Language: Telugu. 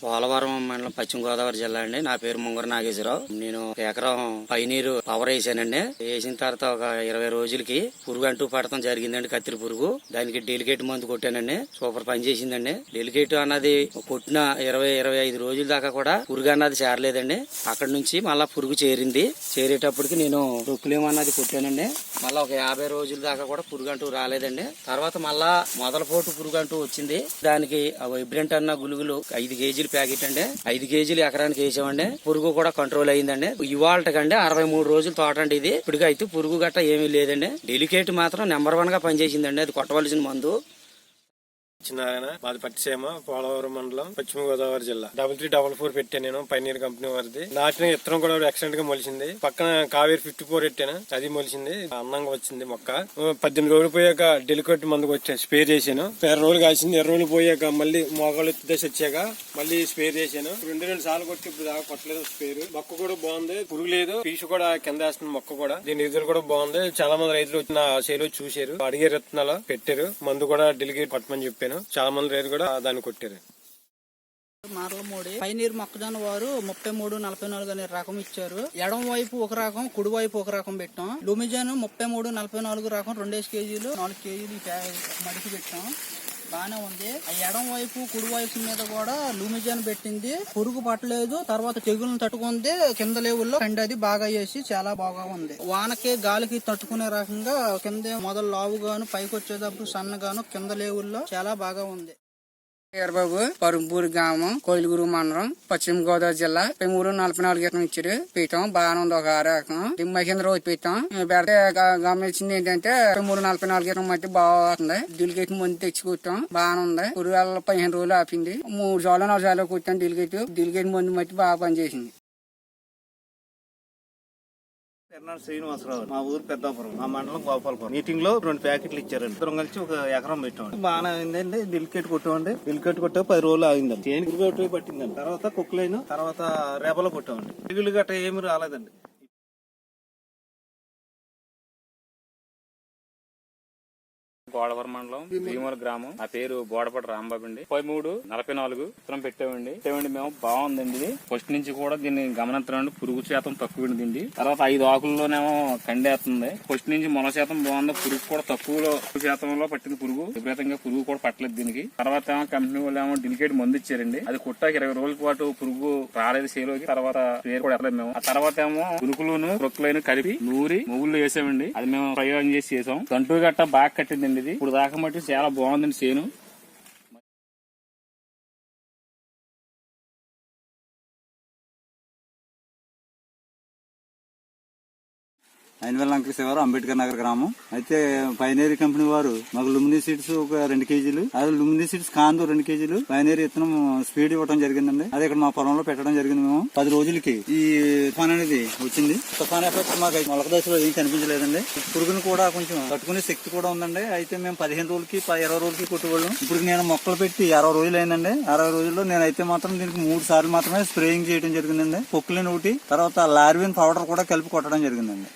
పోలవరం మండలం పశ్చిమ గోదావరి జిల్లా అండి. నా పేరు ముంగర నాగేశ్వరరావు. నేను ఎకరం పైనీరు పవర్ వేసానండి. వేసిన తర్వాత ఒక 20 రోజులకి పురుగు అంటూ పడటం జరిగిందండి. కత్తిరి పురుగు. దానికి డెలికేట్ మందు కొట్టానండి. సూపర్ పని చేసిందండి. డెలికేట్ అన్నది కొట్టిన 20-25 రోజుల దాకా కూడా పురుగు అన్నది చేరలేదండి. అక్కడ నుంచి మళ్ళా పురుగు చేరింది. చేరేటప్పటికి నేను రుక్కులేం అన్నది కొట్టానండి. మళ్ళా ఒక 50 రోజుల దాకా కూడా పురుగు అంటూ రాలేదండి. తర్వాత మళ్ళా మొదలపోటు పురుగు అంటూ వచ్చింది. దానికి వైబ్రెంట్ అన్న గులుగులు 5 కేజీలు ప్యాకెట్ అండి. 5 కేజీలు ఎకరానికి వేసామండి. పురుగు కూడా కంట్రోల్ అయిందండి. ఇవాళకండి 63 రోజులు తోట అండి ఇది. ఇప్పటికైతే పురుగు గట్ట ఏమీ లేదండి. డెలికేట్ మాత్రం నెంబర్ 1 గా పనిచేసిందండి. అది కొట్టవలసిన మందు. చిన్నారాయణ, మాది పట్టిసీమ, పోలవరం మండలం, పశ్చిమ గోదావరి జిల్లా. 3344 పెట్టాను నేను, పైనీర్ కంపెనీ వారిది. నాటిన విత్తనం కూడా ఎక్సలెంట్ గా మొలిచింది. పక్కన కావేరి 54 పెట్టాను, అది మొలిచింది, అందంగా వచ్చింది మొక్క. 18 రోజులు పోయాక డెలికేట్ మందుకు వచ్చాను, స్ప్రే చేశాను. 20 రోజులు కాసింది. 20 రోజులు పోయాక మళ్ళీ మోకాలు దశ వచ్చాక మళ్ళీ స్ప్రే చేశాను. 2 సార్లు కొట్టి ఇప్పుడు దాకా కొట్టలేదు స్ప్రే. మొక్క కూడా బాగుంది, పురుగు లేదు, పీసు కూడా కింద వేస్తుంది మొక్క కూడా. దీని రిజల్ట్ కూడా బాగుంది. చాలా మంది రైతులు వచ్చిన చేలో చూశారు, అడిగే విత్తనాలు పెట్టారు. మందు కూడా డెలికేట్ పట్టమని చెప్పాను. చాలా మంది రైతులు కూడా దాన్ని కొట్టారు. మార్లమూడి పైనీర్ మొక్కజొన్న వారు 33-44 అనే రకం ఇచ్చారు. ఎడం వైపు ఒక రకం, కుడి వైపు ఒక రకం పెట్టాం. లూమిజన్ 33-44 రకం 2 కేజీలు 4 కేజీలు మడికి పెట్టాం. బానే ఉంది. ఆ ఎడం వైపు కుడి వైపు మీద కూడా లూమిజన్ పెట్టింది, పురుగు పట్టలేదు. తర్వాత తెగులను తట్టుకుంది. కింద లెవెల్లో కండి బాగా వేసి చాలా బాగా ఉంది. వానకి గాలికి తట్టుకునే రకంగా కింద మొదలు లావుగాను, పైకి వచ్చేటప్పుడు సన్నగాను, కింద లెవెల్లో చాలా బాబు బాబు పరుంపూరి గ్రామం, కోయిలగూరు మండలం, పశ్చిమ గోదావరి జిల్లా. 33-44 ఎకరం ఇచ్చారు. పెట్టాం బాగానే ఉంది. ఒక 6 ఎకరం మహేంద్ర రోజు పెట్టాం. పెడితే గమనించింది ఏంటంటే 33-44 ఎకరం మట్టి బాగుంది. డెలికేట్ మంది తెచ్చి కొట్టాం, బాగానే ఉంది. పురుగు 15 రోజులు ఆపింది. 3 సార్లు 4 సార్లు కొట్టాం. డెలికేట్ మందు మట్టి బాగా పనిచేసింది. శ్రీనివాసరావు, మా ఊరు పెద్దాపురం, మా మండలం గోపాలపురం. మీటింగ్ లో 2 ప్యాకెట్లు ఇచ్చారండి. ఇద్దరం కలిసి ఒక ఎకరం పెట్టామండి. బాగానే అయిందండి. డెలికేట్ కొట్టామండి. డెలికేట్ కొట్టే 10 రోజులు ఆగిందండి. చేను పట్టిందండి. తర్వాత కుక్కలైన తర్వాత రేపలో కొట్టామండి. తెగులు గట్ట ఏమి రాలేదండి. పోలవరం మండలం, భీమవరం గ్రామం. నా పేరు బోడపాటి రాంబాబు అండి. 33-44 విత్తనం పెట్టామండి. మేము బాగుందండి. ఇది ఫస్ట్ నుంచి కూడా దీన్ని గమనించండి, పురుగు శాతం తక్కువ ఉంది. తర్వాత 5 ఆకుల్లోనేమో కండేస్తుంది. ఫస్ట్ నుంచి మొల శాతం బాగుంది. పురుగు కూడా తక్కువ శాతంలో పట్టింది. పురుగు విపరీతంగా పురుగు కూడా పట్టలేదు దీనికి. తర్వాత కంపెనీ వాళ్ళు ఏమో డెలికేట్ మందు ఇచ్చారండి. అది కొట్టాక 20 రోజుల పాటు పురుగు రాలేదు చేలోకి. తర్వాత పేరు కూడా ఎక్కలేదు మేము. ఆ తర్వాత ఏమో పురుగులను రొక్కులైన కలిపి నూరి మొగుళ్ళు వేసామండి. అది మేము ప్రయోగం చేసాం. తంటూ గట్ట బాగా కట్టిందండి. ఇప్పుడు దాకా మట్టి చాలా బాగుందండి చేను. అయినవెల్ అంకశివారు, అంబేద్కర్ నగర్ గ్రామం. అయితే పైనేరి కంపెనీ వారు మాకు లుమినీ సీడ్స్ ఒక 2 కేజీలు, అది లుమినీ సీడ్స్ కాందు 2 కేజీలు పైనేరి విత్తనం స్పీడ్ ఇవ్వడం జరిగిందండి. అది ఇక్కడ మా పొలంలో పెట్టడం జరిగింది. మేము 10 రోజులకి ఈ తుఫాన్ అనేది వచ్చింది. తుఫాన్ ఎఫెక్ట్ మాకు మొలక దశలో ఏం కనిపించలేదండి. పురుగును కూడా కొంచెం తట్టుకునే శక్తి కూడా ఉందండి. అయితే మేము 15 రోజులకి 20 రోజులకి కొట్టుకోవడం. ఇప్పుడు నేను మొక్కలు పెట్టి 60 రోజులు అయిందండి. 60 రోజుల్లో నేనైతే మాత్రం దీనికి 3 సార్లు మాత్రమే స్ప్రేయింగ్ చేయడం జరిగిందండి. పొక్కులేని ఒకటి, తర్వాత లార్విన్ పౌడర్ కూడా కలిపి కొట్టడం జరిగిందండి.